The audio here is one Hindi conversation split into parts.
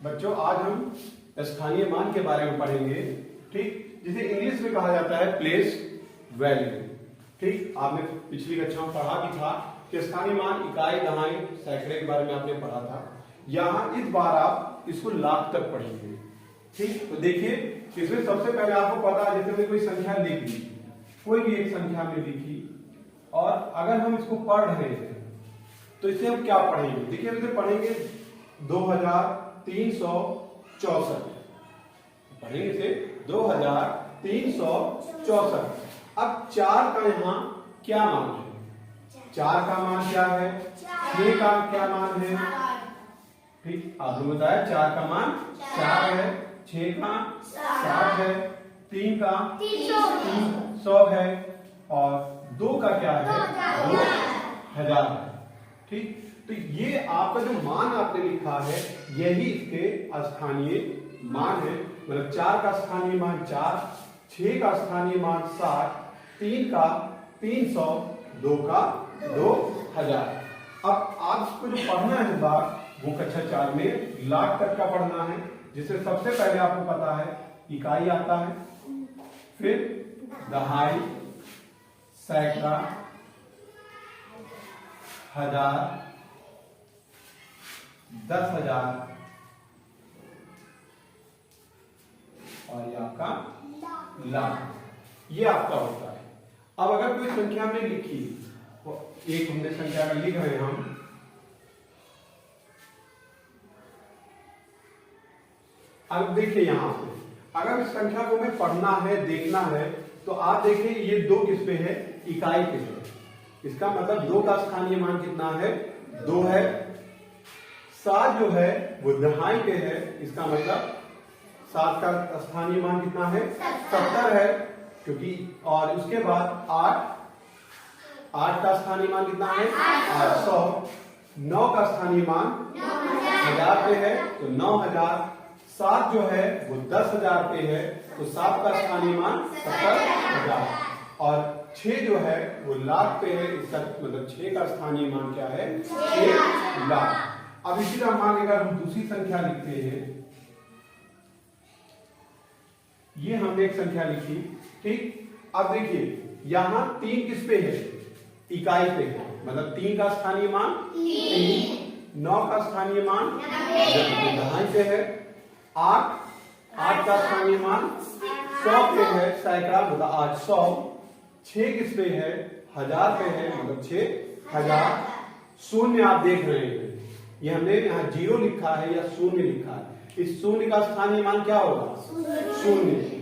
बच्चों आज हम स्थानीय मान के बारे में पढ़ेंगे, ठीक, जिसे इंग्लिश में कहा जाता है प्लेस वैल्यू। ठीक, आपने पिछली कक्षा में पढ़ा भी था कि स्थानीय मान इकाई, दहाई, सैकड़े के बारे में आपने पढ़ा था। यहाँ इस बार आप इसको लाख तक पढ़ेंगे। ठीक, तो देखिए इसमें सबसे पहले आपको पता है, जैसे मैंने कोई संख्या लिख ली, कोई भी एक संख्या में लिखी, और अगर हम इसको पढ़ रहे हैं तो इसे हम क्या पढ़ेंगे। देखिए हम इसे पढ़ेंगे 2364 पढ़ेंगे इसे 2364। अब 4 का यहाँ क्या मान है? 4 का मान क्या है? 6 का क्या मान है? ठीक, आपने बताया 4 का मान 4 है, 6 का 7 है, 3 का 300 है, और 2 का क्या है? 2000 है। ठीक, तो ये आपका जो मान आपने लिखा है यही इसके स्थानीय मान है। मतलब 4 का स्थानीय मान 4, 6 का स्थानीय मान 7, 3 का 300, 2 का 2000। अब आपको जो पढ़ना है इस बार वो कक्षा 4 में लाख तक का पढ़ना है, जिससे सबसे पहले आपको पता है इकाई आता है, फिर दहाई, सैकड़ा, हजार, 10,000 और ये आपका लाख, ये आपका होता है। अब अगर कोई संख्या में लिखी, तो एक हमने संख्या में लिख रहे हैं हम, अब देखिए यहां पे अगर इस संख्या को हमें पढ़ना है, देखना है, तो आप देखिए ये 2 किस पे है? इकाई पे है। इसका मतलब 2 का स्थानीय मान कितना है? 2 है। 7 जो है वो दहाई पे है, इसका मतलब 7 का स्थानीय मान कितना है? 70 है, क्योंकि, और उसके बाद 8 का स्थानीय मान कितना है? 800। 9 का स्थानीय मान 1000 पे है, तो 9000। 7 जो है वो 10,000 पे है, तो 7 का स्थानीय मान 70,000, और 6 जो है वो लाख पे है, इसका मतलब 6 का स्थानीय मान क्या है? 6 लाख। अब इसी तरह मान अगर हम दूसरी संख्या लिखते हैं, ये हमने एक संख्या लिखी, ठीक। अब देखिए यहां 3 किस पे है? इकाई पे है, मतलब 3 का स्थानीय मान 3, 9 का स्थानीय मान दहाई पे है, 8 का स्थानीय मान 100 पे है, सैकड़ा मतलब 800। 6 किस पे है? 1000 पे है, मतलब 6000। शून्य आप देख रहे हैं, ये हमने यहाँ 0 लिखा है या शून्य लिखा है, इस शून्य का स्थानीय मान क्या होगा? शून्य।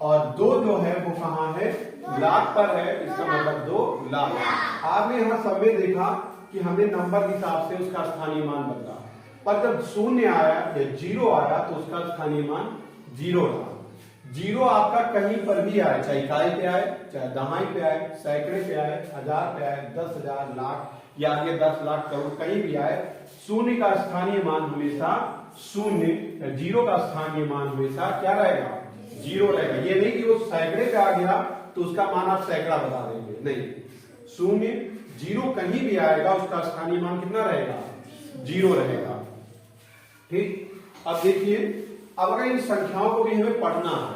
और 2 जो है वो कहाँ है? लाख पर है, इसका मतलब 2 लाख। आपने यहाँ सब में देखा कि हमने नंबर के हिसाब से उसका स्थानीय मान बदला, पर जब शून्य आया या 0 आया तो उसका स्थानीय मान 0 रहा। 0 आपका कहीं पर भी आए, चाहे इकाई पे आए, चाहे दहाई पे आए, सैकड़े पे आए, 1000 पे आए, 10,000, लाख, या आगे 10 लाख, करोड़, कहीं भी आए, शून्य का स्थानीय मान हमेशा शून्य, 0 का स्थानीय मान हमेशा क्या रहेगा? 0 रहेगा। ये नहीं कि वो सैकड़े पे आ गया तो उसका मान आप सैकड़ा बता देंगे, नहीं। शून्य, 0 कहीं भी आएगा उसका स्थानीय मान कितना रहेगा? 0 रहेगा। ठीक, अब देखिए, अब अगर इन संख्याओं को भी हमें पढ़ना है,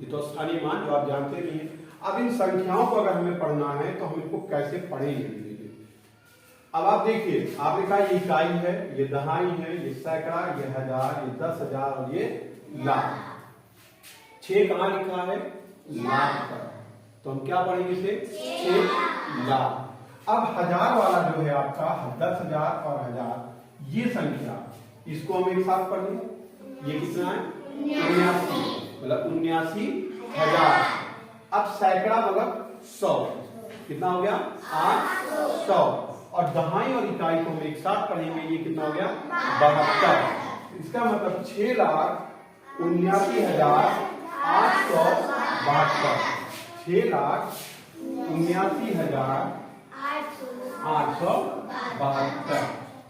ये तो स्थानीय मान जो आप जानते नहीं है, अब इन संख्याओं को अगर हमें पढ़ना है तो हम इनको कैसे पढ़ेंगे? अब आप देखिए, आपने कहा ये इकाई है, ये दहाई है, ये सैकड़ा, ये हजार, ये 10,000 और ये लाख। 6 कहां लिखा है? लाख पर, तो हम क्या पढ़ेंगे इसे? 6 लाख। अब 1000 वाला जो है आपका 10,000 और 1000, ये संख्या, इसको हम एक साथ पढ़ लें। ये कितना है? 79, मतलब 79,000। अब सैकड़ा मतलब 100, कितना हो गया? 800। और दहाई और इकाई को हम एक साथ पढ़ेंगे, ये कितना हो गया? 72। इसका मतलब 6,79,872। 6,79,872।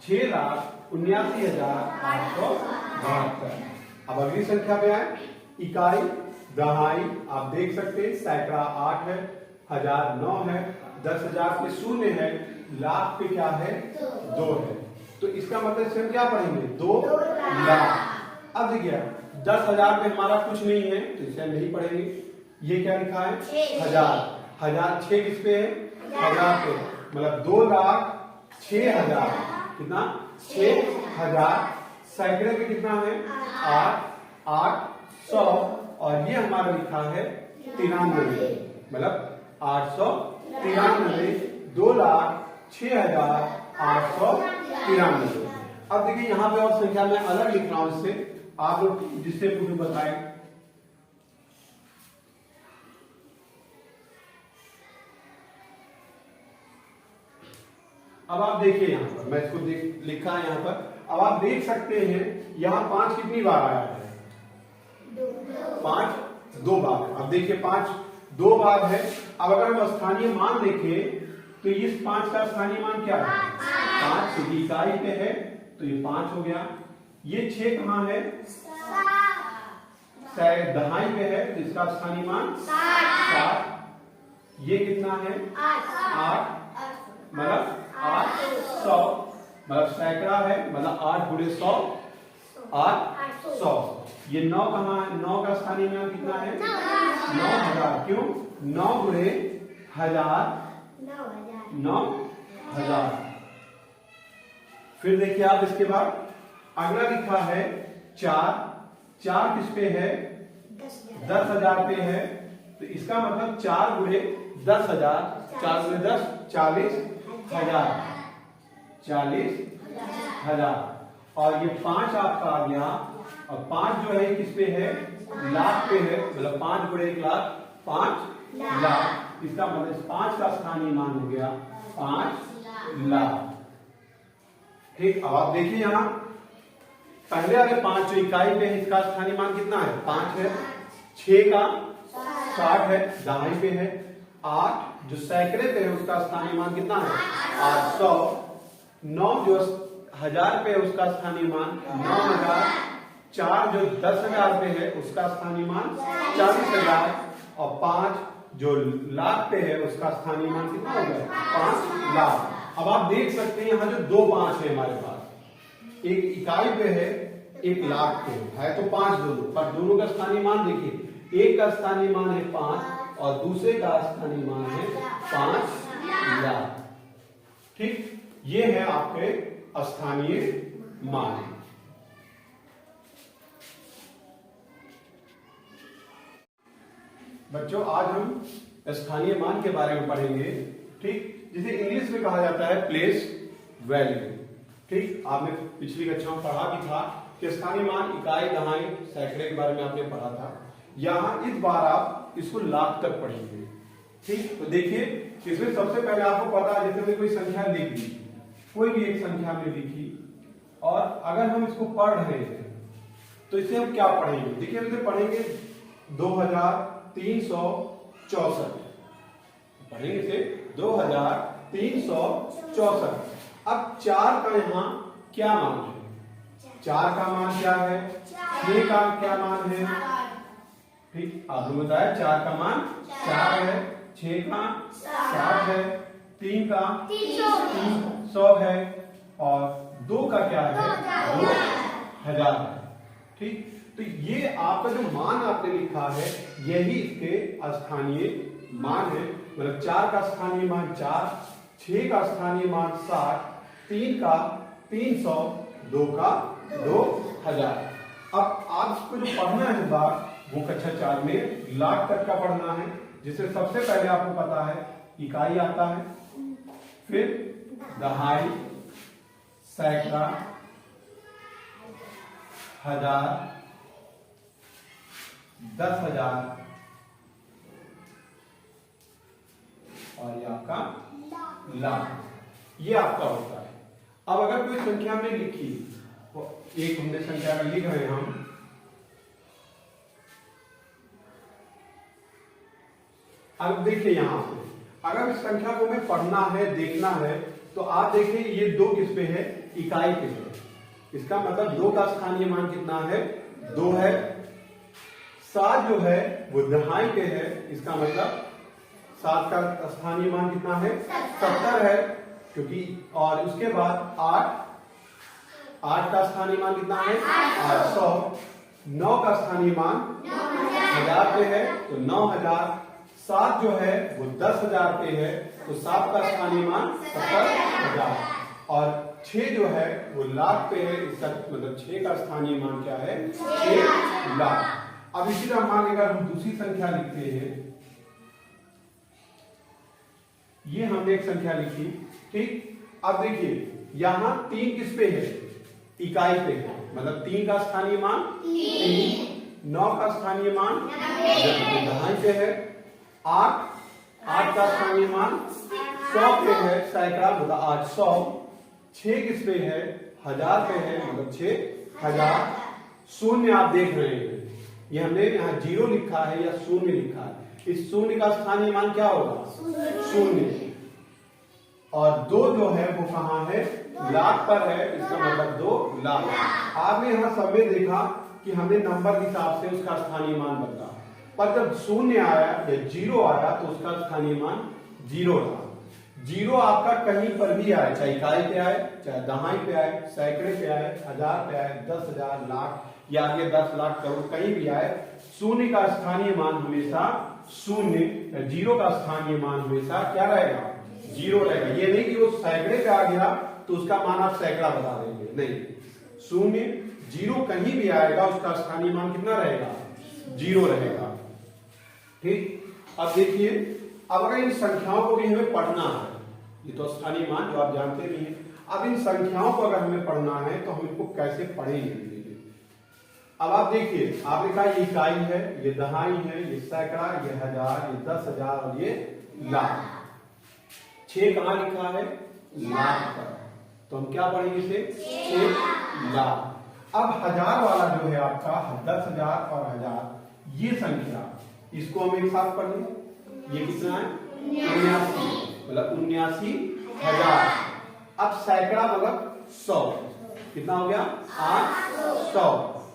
6,79,872। अब अगली संख्या पे आए, इकाई, दहाई, आप देख सकते हैं, सैकड़ा 8 है, 1000 9 है, 10,000 पे 0 है, लाख पे क्या है? 2 है। तो इसका मतलब इससे हम क्या पढ़ेंगे 2 लाख। अब देखिए 10,000 पे हमारा कुछ नहीं है तो इसे हम नहीं पढ़ेंगे। ये क्या लिखा है 1000, 1000 6 किस पे है 1000 पे, मतलब 2,06,000 कितना 6,000। सैकड़े पे कितना है 8, 800 और ये हमारा लिखा है 93, मतलब 893, 2,06,893। अब देखिए यहाँ पे और संख्या में अलग लिख रहा हूं इससे, आप लोग जिससे पूछूं बताएं। अब आप देखिए यहाँ पर मैं इसको लिखा है यहाँ पर। अब आप देख सकते हैं यहाँ 5 कितनी बार आया है 5 2 बार। अब देखिए 5 2 बार है। अब अगर हम स्थानीय मान देखें तो इस 5 का स्थानीय मान क्या है 5, क्योंकि इकाई पे है तो ये 5 हो गया। ये 6 कहाँ है दहाई पे है तो इसका स्थानीय मान 7। ये कितना है 8, मतलब 800, मतलब सैकड़ा है, मतलब 8 गुणे 100 800। ये 9 कहाँ है 9 का स्थानीय मान कितना है 9,000। क्यों 9 गुणे 1000 9,000। फिर देखिए आप इसके बाद अगला लिखा है 4 किस पे है 10,000 पे है तो इसका मतलब 4 गुणे 10,000, 4 गुणे 10 40,000 40,000। और ये 5 आपका आ गया और 5 जो है किस पे है लाख पे है, मतलब 5 गुणे 1 लाख 5 लाख। इसका मतलब 5 का स्थानीय मान हो गया 5 लाख। ठीक। अब आप देखिए यहाँ पहले वाले 5 जो इकाई पे है इसका स्थानीय मान कितना है 5 है। 6 का 60 है दहाई पे है। 8 जो सैकड़े पे है उसका स्थानीय मान कितना है 800। 9 जो 1000 पे है उसका स्थानीय मान 9,000। 4 जो 10,000 पे है उसका स्थानीय मान 40,000 और 5 जो लाख पे है उसका स्थानीय मान कितना हो गया 5 लाख। अब आप देख सकते हैं यहाँ जो 2 5 है हमारे पास, एक इकाई पे है एक लाख पे है तो 5 दोनों, पर दोनों का स्थानीय मान देखिए, एक का स्थानीय मान है 5 और दूसरे का स्थानीय मान है 5 लाख। ठीक। ये है आपके स्थानीय मान। बच्चों आज हम स्थानीय मान के बारे में पढ़ेंगे। ठीक। जिसे इंग्लिश में कहा जाता है प्लेस वैल्यू। ठीक। आपने पिछली कक्षा में पढ़ा भी था कि स्थानीय मान इकाई दहाई सैकड़े के बारे में आपने पढ़ा था। यहाँ इस बार आप इसको लाख तक पढ़ेंगे। ठीक। तो देखिए इसमें सबसे पहले आपको पता है जैसे कोई संख्या लिख दी, कोई भी एक संख्या में लिखी और अगर हम इसको पढ़ रहे हैं तो इसे हम क्या पढ़ेंगे। देखिए हम इसे पढ़ेंगे 2364 पढ़ेंगे इसे 2364। अब 4 का यहाँ क्या मान है 4 का मान क्या है 6 का क्या मान है। ठीक। आपने बताया 4 का मान 4 है, 6 का 7 है, 3 का 300 है और 2 का क्या है 2,000 है। ठीक। तो ये आपका जो मान आपने लिखा है यही इसके स्थानीय मान है। मतलब 4 का स्थानीय मान 4, 6 का स्थानीय मान 7, 3 का 300, 2 का 2,000। अब आपको जो पढ़ना है बात वो कक्षा 4 में लाख तक का पढ़ना है, जिससे सबसे पहले आपको पता है इकाई आता है, फिर दहाई, सैकड़ा, हजार, 10,000 और ये आपका लाख। ये आपका होता है। अब अगर कोई संख्या में लिखी तो एक हमने संख्या का लिख रहे हैं हम, अब देखिए यहां पे अगर इस संख्या को हमें पढ़ना है देखना है तो आप देखिए ये 2 किस पे है इकाई पे है। इसका मतलब 2 का स्थानीय मान कितना है 2 है। 7 जो है वो दहाई पे है, इसका मतलब 7 का स्थानीय मान कितना है 70 है, क्योंकि और उसके बाद 8 8 का स्थानीय मान कितना है 800। 9 का स्थानीय मान 1000 पे है तो 9000। 7 जो है वो 10,000 पे है तो 7 का स्थानीय मान 70,000। और 6 जो है वो लाख पे है, इसका मतलब 6 का स्थानीय मान क्या है 6 लाख। अब इसी तरह मान लेकर हम दूसरी संख्या लिखते हैं। ये हमने एक संख्या लिखी, ठीक। अब देखिए यहां 3 किस पे है इकाई पे है, मतलब 3 का स्थानीय मान 3। 9 का स्थानीय मान 2.5 पे है। 8 का स्थानीय मान 100 पे है, सैकड़ा मतलब 800। 6 किस पे है 1000 पे है, मतलब 6000। शून्य आप देख रहे हैं, ये हमने यहाँ 0 लिखा है या शून्य लिखा है। इस शून्य का स्थानीय मान क्या होगा शून्य। और 2 जो है वो कहाँ है लाख पर है, इसका मतलब 2 लाख। आपने यहाँ सब में देखा कि हमने नंबर के हिसाब से उसका स्थानीय मान बदला, पर जब शून्य आया या 0 आया तो उसका स्थानीय मान 0 रहा। 0 आपका कहीं पर भी आए, चाहे इकाई पे आए, चाहे दहाई पे आए, सैकड़े पे आए, 1000 पे आए, 10,000, लाख या आगे 10 लाख करोड़ कहीं भी आए, शून्य का स्थानीय मान हमेशा शून्य। 0 का स्थानीय मान हमेशा क्या रहेगा 0 रहेगा। ये नहीं कि वो सैकड़े पे आ गया तो उसका मान आप सैकड़ा बता देंगे, नहीं। शून्य 0 कहीं भी आएगा उसका स्थानीय मान कितना रहेगा 0 रहेगा, ठीक। अब देखिए, अब अगर इन संख्याओं को भी हमें पढ़ना है, ये तो स्थानीय मान जो आप जानते भी हैं, अब इन संख्याओं को अगर हमें पढ़ना है तो हम इनको कैसे पढ़ेंगे। अब आप देखिए, आपने कहा ये इकाई है, ये दहाई है, ये सैकड़ा, ये 1000, ये 10,000 और ये लाख। 6 कहां लिखा है लाख पर, तो हम क्या पढ़ेंगे इसे 6 लाख। अब 1000 वाला जो है आपका 10,000 और 1000, ये संख्या इसको हम एक साथ पढ़ लें। ये कितना है 79, मतलब 79,000। अब सैकड़ा मतलब 100, कितना हो गया 800।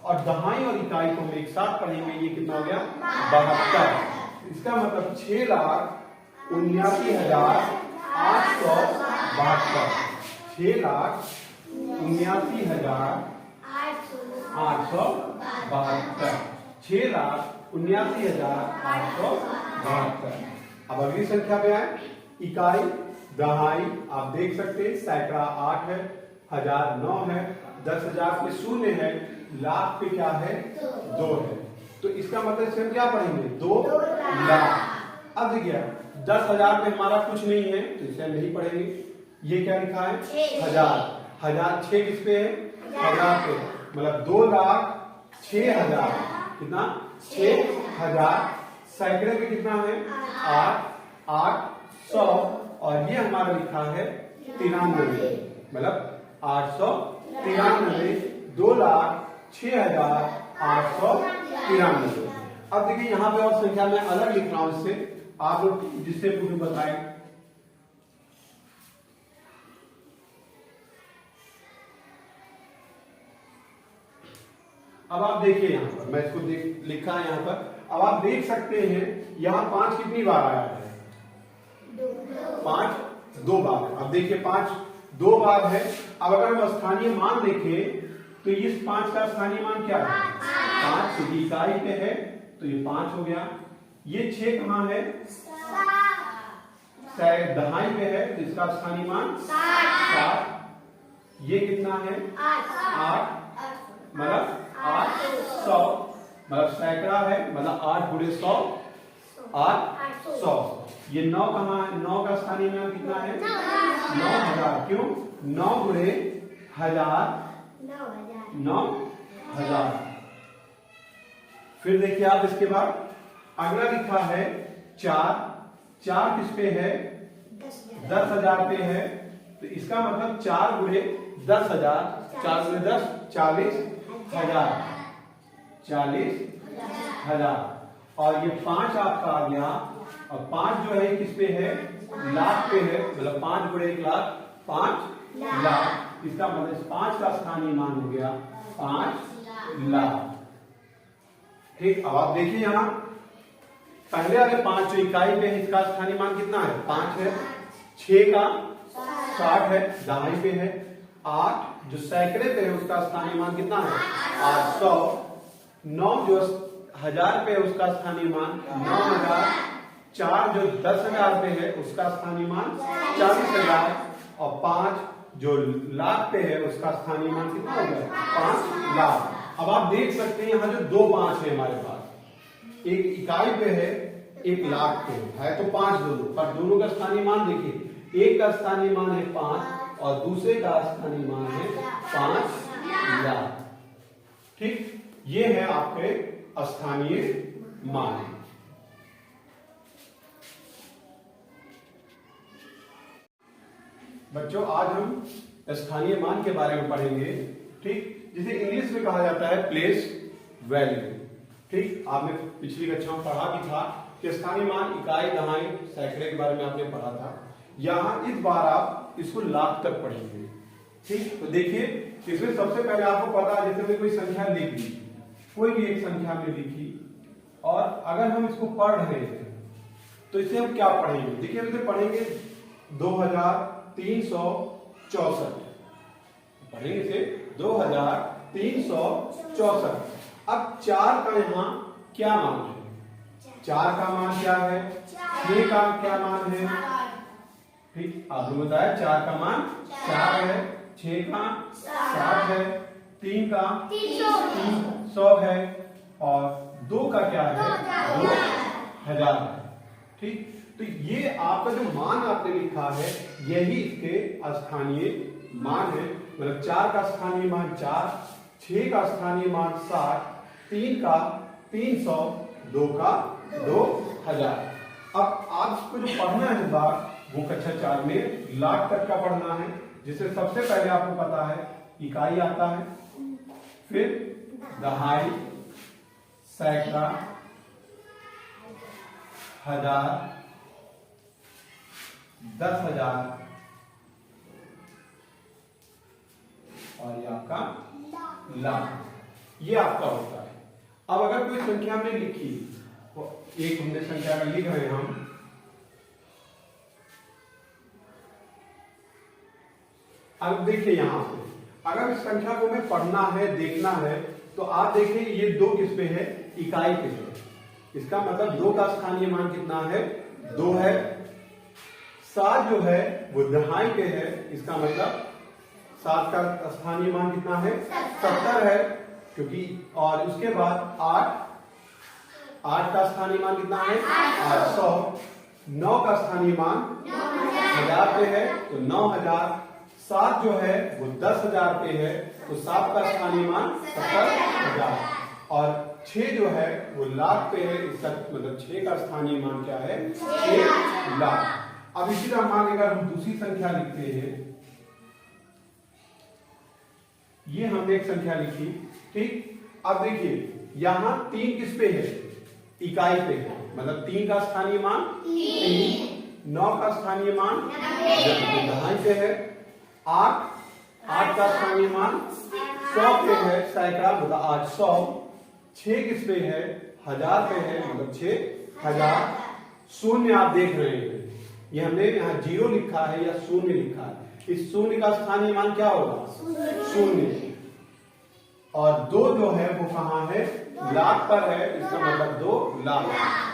और दहाई और इकाई को हम एक साथ पढ़ेंगे, ये कितना हो गया 72। इसका मतलब 6,79,872। 6,79,872। 6,79,872। अब अगली संख्या पे आए, इकाई दहाई आप देख सकते हैं, सैकड़ा 8 है, 1000 9 है, 10,000 पे 0 है, लाख पे क्या है 2 है। तो इसका मतलब से हम क्या पढ़ेंगे 2 लाख। अब देखिए 10,000 पे हमारा कुछ नहीं है तो इसे हम नहीं पढ़ेंगे। ये क्या लिखा है 1000। 1000 6 किस पे है 1000 पे, मतलब 2,06,000। कितना 6,000। सैकड़े पे कितना है 800। और ये हमारा लिखा है 93, मतलब 893। 2,06,893। अब देखिए यहां पे और संख्या मैं अलग लिख रहा हूं, इससे आप लोग जिससे मुझे बताएं। अब आप देखिए यहां पर मैं इसको लिखा है यहां पर। अब आप देख सकते हैं यहां 5 कितनी बार आया है 5 2 बार। अब देखिए 5 2 बार है। अब अगर हम स्थानीय मान देखें तो इस 5 का स्थानीय मान क्या है 5, क्योंकि इकाई पे है तो ये 5 हो गया। ये 6 कहां है दहाई पे है तो इसका स्थानीय मान 7। ये कितना है 8, मतलब 800, मतलब सैकड़ा है, मतलब 8 × 100 800। ये 9 कहां है 9 का स्थानीय मान कितना है 9,000। क्यों 9 × 1000 9,000। फिर देखिए आप इसके बाद अगला लिखा है 4 किस पे है 10,000 पे है, तो इसका मतलब 4 × 10,000, 4 × 10 40,000 40,000। और ये 5 आपका आ गया, और 5 जो है किस पे है लाख पे है, मतलब 5 × 1 लाख 5 लाख। इसका मतलब 5 का स्थानीय मान हो गया 5 लाख, ठीक। अब आप देखिए यहां पहले अगर 5 जो इकाई पे है इसका स्थानीय मान कितना है 5 है। 6 का 60 है, दहाई पे है। 8 जो सैकड़े पे है उसका स्थानीय मान कितना है 800। 9 जो 1000 पे है उसका स्थानीय मान 9000। 4 जो 10,000 पे है उसका स्थानीय मान 40,000 और 5 जो लाख पे है उसका स्थानीय मान कितना हो गया 5 लाख। अब आप देख सकते हैं यहाँ जो 2 5 है हमारे पास, एक इकाई पे है एक लाख पे है तो 5 दोनों, पर दोनों का स्थानीय मान देखिए, एक का स्थानीय मान है 5 और दूसरे का स्थानीय मान है 5 लाख। ठीक, ये है आपके स्थानीय मान। बच्चों आज हम स्थानीय मान के बारे में पढ़ेंगे, ठीक, जिसे इंग्लिश में कहा जाता है प्लेस वैल्यू। ठीक, आपने पिछली कक्षा में पढ़ा भी था कि स्थानीय मान इकाई, दहाई, सैकड़े के बारे में आपने पढ़ा था। यहाँ इस बार आप इसको लाख तक पढ़ेंगे। ठीक, तो देखिए इसमें सबसे पहले आपको पता है, जैसे कोई संख्या लिख ली, कोई भी एक संख्या में लिखी और अगर हम इसको पढ़ रहे हैं तो इसे हम क्या पढ़ेंगे, देखिए हम इसे पढ़ेंगे 2364 पढ़ेंगे इसे 2364। अब 4 का यहाँ क्या मान है, 4 का मान क्या है, 6 का क्या मान है, ठीक आपने बताया 4 का मान 4 है, 6 का 7 है, 3 का 300 है और 2 का क्या है 2000 है। ठीक, तो ये आपका जो मान आपने लिखा है यही इसके स्थानीय मान है। मतलब 4 का स्थानीय मान 4, 6 का स्थानीय मान 7, 3 का 300, 2 का 2000। अब आपको जो पढ़ना है बात वो कक्षा 4 में लाख तक का पढ़ना है, जिसे सबसे पहले आपको पता है इकाई आता है, फिर दहाई, सैकड़ा, हजार, 10,000 और ये आपका लाख, ये आपका होता है। अब अगर कोई संख्या हमने लिखी, तो एक हमने संख्या में लिख रहे हैं हम, अब देखिए यहां पे अगर इस संख्या को हमें पढ़ना है, देखना है, तो आप देखिए ये 2 किस पे है, इकाई पे है। इसका मतलब 2 का स्थानीय मान कितना है 2 है। 7 जो है वो दहाई पे है, इसका मतलब 7 का स्थानीय मान कितना है 70 है, क्योंकि और उसके बाद 8 का स्थानीय मान कितना है 800। 9 का स्थानीय मान 1000 पे है तो 9000। 7 जो है वो 10,000 पे है तो 7 का स्थानीय मान 70,000 और 6 जो है वो लाख पे है, इसका मतलब 6 का स्थानीय मान क्या है 6 लाख। अब इसी तरह मान अगर हम दूसरी संख्या लिखते हैं, ये हमने एक संख्या लिखी, ठीक। अब देखिए यहां 3 किस पे है, इकाई पे है, मतलब 3 का स्थानीय मान 3, 9 का स्थानीय मान दहाई पे है, 8 का स्थानीय मान 100 पे है, सैकड़ा मतलब 800। 6 किस पे है 1000 पे है, मतलब 6000। शून्य आप देख रहे हैं, ये हमने यहाँ 0 लिखा है या शून्य लिखा है, इस शून्य का स्थानीय मान क्या होगा शून्य। और 2 जो है वो कहाँ है लाख पर है, इसका मतलब 2 लाख।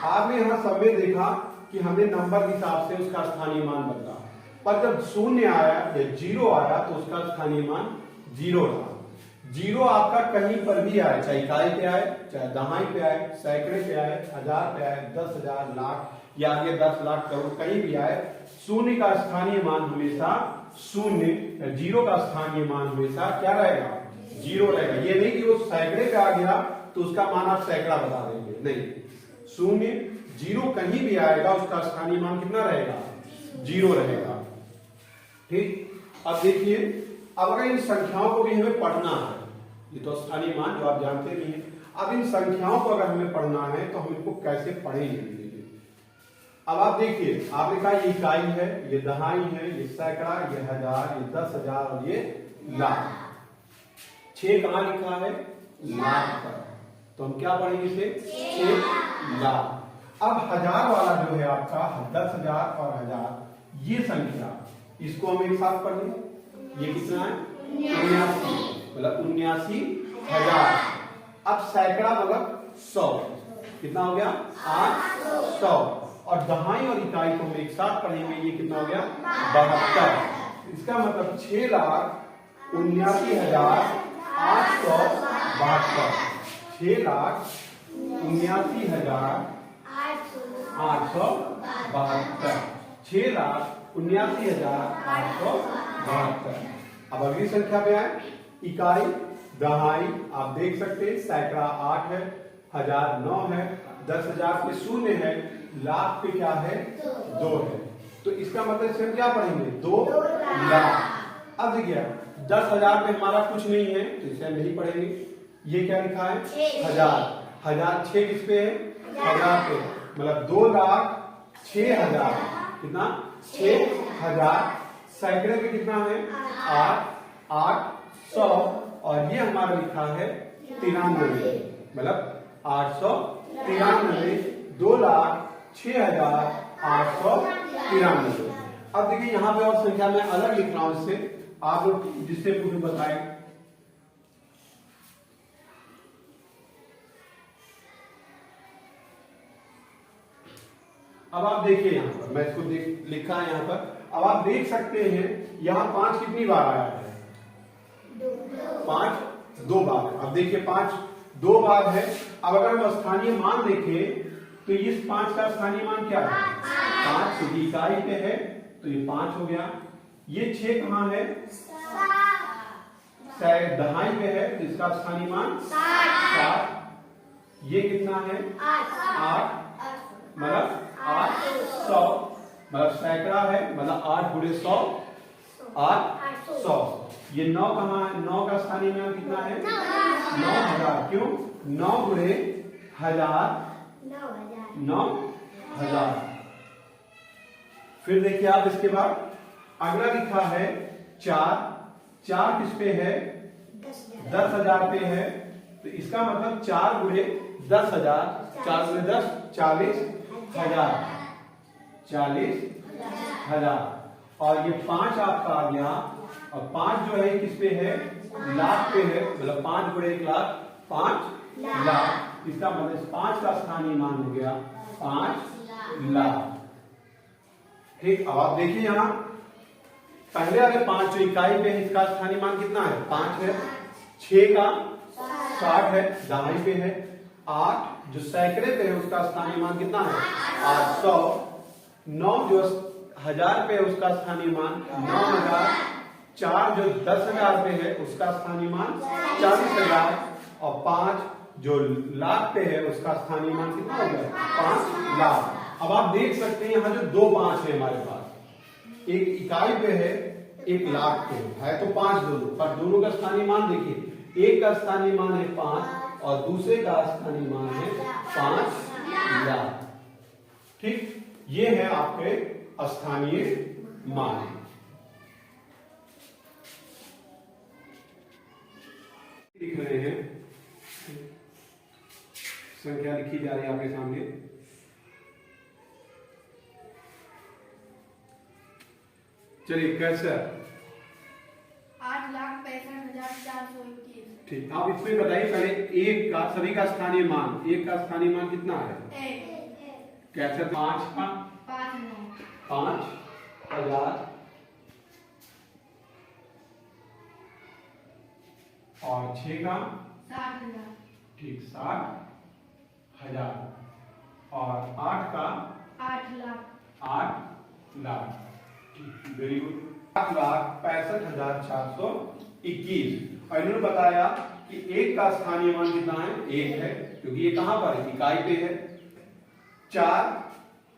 आपने यहाँ सब में देखा कि हमने नंबर के हिसाब से उसका स्थानीय मान बदला, पर जब शून्य आया या 0 आया तो उसका स्थानीय मान 0 रहा। 0 आपका कहीं पर भी आए, चाहे इकाई पे आए, चाहे दहाई पे आए, सैकड़े पे आए, 1000 पे आए, 10,000, लाख या आगे 10 लाख करोड़ कहीं भी आए, शून्य का स्थानीय मान हमेशा शून्य, 0 का स्थानीय मान हमेशा क्या रहेगा 0 रहेगा। ये नहीं कि वो सैकड़े पे आ गया तो उसका मान आप सैकड़ा बता देंगे, नहीं, शून्य 0 कहीं भी आएगा उसका स्थानीय मान कितना रहेगा 0 रहेगा। ठीक, अब देखिए अब अगर इन संख्याओं को भी हमें पढ़ना है, ये तो स्थानीय मान जो आप जानते भी हैं, अब इन संख्याओं को अगर हमें पढ़ना है तो हम इनको कैसे पढ़ेंगे। अब आप देखिए आपने कहा ये इकाई है, ये दहाई है, ये सैकड़ा, ये 1000, ये 10,000 और ये लाख। 6 कहां लिखा है लाख पर, तो हम क्या पढ़ेंगे इसे 6 लाख। अब 1000 वाला जो है आपका 10,000 और 1000 ये संख्या, इसको हम एक साथ पढ़ लें, ये कितना है 79 मतलब 79,000। अब सैकड़ा मतलब 100, कितना हो गया 800। और दहाई और इकाई को हम एक साथ पढ़ेंगे, ये कितना हो गया 72। इसका मतलब 6,79,872, 6,79,872, 6,79,872। अब अगली संख्या पे आए, इकाई दहाई आप देख सकते हैं, सैकड़ा 8 है, 1000 9 है, 10,000 पे 0 है, लाख पे क्या है 2 है। तो इसका मतलब इसे हम क्या पढ़ेंगे 2 लाख। अब देखिए 10,000 पे हमारा कुछ नहीं है तो इसे हम नहीं पढ़ेंगे। ये क्या लिखा है 1000, 1000 6 किस पे है 1000 पे, मतलब 2,06,000, कितना 6,000। सैकड़े पे कितना है 8, 800। और ये हमारा लिखा है 93, मतलब 893, 2,06,893। अब देखिए यहाँ पे और संख्या मैं अलग लिख रहा हूं इससे, आप लोग जिससे पूछ बताएं। अब आप देखिए यहाँ पर मैं इसको लिखा है यहाँ पर। अब आप देख सकते हैं यहाँ 5 कितनी बार आया है 5 2 बार। अब देखिए 5 2 बार है। अब अगर हम स्थानीय मान देखें तो इस 5 का स्थानीय मान क्या है 5, क्योंकि इकाई पे है तो ये 5 हो गया। ये 6 कहाँ है दहाई पे है तो इसका स्थानीय मान 7। ये कितना है 8, मतलब 800, मतलब सैकड़ा है, मतलब 8 गुणे 100 800। ये 9 कहाँ है, 9 का स्थानीय मान कितना है 9,000, क्यों 9 गुणे 1000 9,000। फिर देखिए आप इसके बाद अगला लिखा है 4, 4 किस पे है 10,000 पे है तो इसका मतलब 4 गुणे 10,000, 4 गुणे 10 40,000, 40,000। और ये 5 आपका आ गया, और 5 जो है किस पे है लाख पे है, मतलब 5 गुणे 1 लाख 5 लाख। इसका मतलब 5 का स्थानीय मान हो गया 5 लाख। ठीक, अब आप देखिए यहां पहले वाले 5 जो इकाई पे है इसका स्थानीय मान कितना है 5 है, 6 का 60 है दहाई पे है, 8 जो सैकड़े पे है उसका स्थानीय मान कितना है 800, 9 जो 1000 पे है उसका स्थानीय मान 9,000, 4 जो 10,000 पे है उसका स्थानीय मान 40,000, और 5 जो लाख पे है उसका स्थानीय मान कितना हो गया 5 लाख। अब आप देख सकते हैं यहाँ जो 2 5 है हमारे पास, एक इकाई पे है एक लाख पे है तो 5 दोनों, पर दोनों का स्थानीय मान देखिए, एक का स्थानीय मान है 5 और दूसरे का स्थानीय मान है 5 लाख। ठीक, ये है आपके स्थानीय मान। लिख रहे हैं, संख्या लिखी जा रही है आपके सामने। चलिए कैसे 8,65,421। ठीक, आप इसमें बताइए पहले एक का सभी का स्थानीय मान, एक का स्थानीय मान कितना है कैसे 5 का 5,000 और 6 का 60,000। ठीक 60,000 और 8 का 8 लाख। 8 लाख। Very good, 8,65,421। और इन्होंने बताया कि एक का स्थानीय मान कितना है 1 है, क्योंकि ये कहां पर है इकाई पे है। 4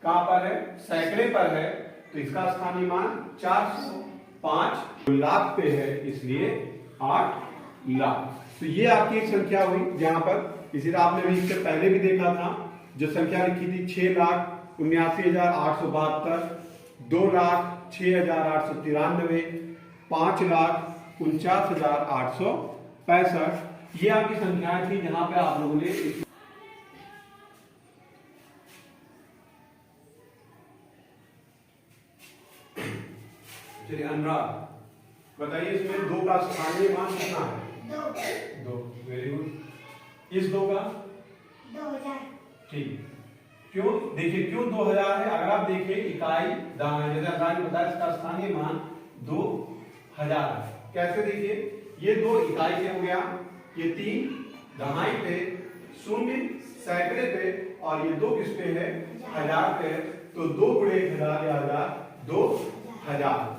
कहां पर है सैकड़े पर है तो इसका स्थानीय मान 400। 5 लाख पे है इसलिए 8 लाख। तो ये आपकी एक संख्या हुई जहां पर, इसी तरह आपने भी इससे पहले भी देखा था जो संख्या लिखी थी 6,79,872, 2,06,893, 5,49,865। ये आपकी संख्याएं थी जहां पे आप लोगों ने चलिए अनुराग बताइए इसमें 2 का स्थानीय मान कितना है? 2। Very good. इस 2 का 2000। ठीक। क्यों? देखिए क्यों 2000 है? अगर आप देखिए इकाई दाएं, जैसे अगर बताया इसका स्थानीय मान 2000 है। कैसे? देखिए ये 2 इकाई पे हो गया, ये 3 दहाई पे, 0 सैकड़े पे, और ये 2 किस पे है? 1000 पे। तो 2 गुणे 1000 या 1000 2000।